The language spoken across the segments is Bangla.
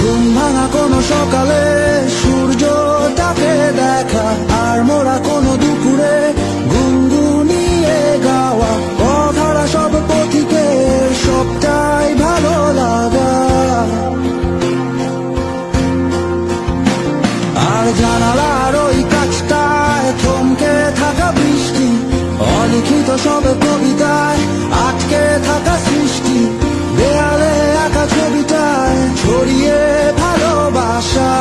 ঘুম ভাঙা কোনো সকালে সূর্যটাকে দেখা, আর মোরা কোনো দুপুরে গুনগুনিয়ে গাওয়া অধরা সব পথিকের সবটাই ভালো লাগা। আর জানালার ওই কাছটায় থমকে থাকা বৃষ্টি, অলিখিত সব কবিতায় আটকে থাকা সৃষ্টি, দেয়ালে আঁকা ছবিটায় ছড়িয়ে ভালোবাসা।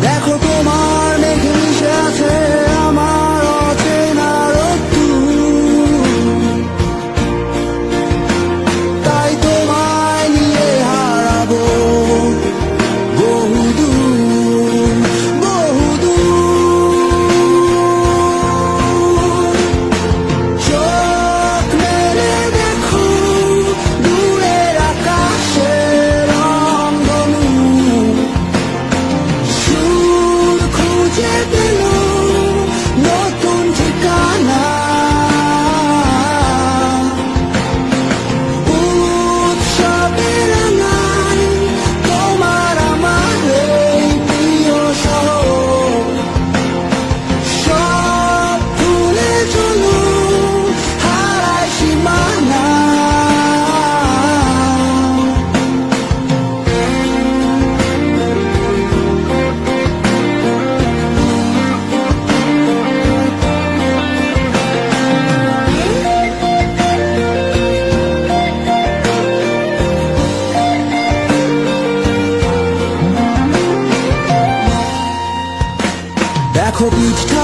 দেখো তোমার মেঘে মিশে আছে আমার অচেনা রোদ্দুর, তাই তোমায় নিয়ে হারাবো বহুদূর বহুদূর। চোখ মেলে দেখো দূরের আকাশের রংধনু, সুর খুঁজে পেল নতুন ঠিকানা। উৎসবের রাঙায় তোমার আমার এই প্রিয় শহর, সব ভুলে চলো হারায় সীমানা। দেখো বীজটা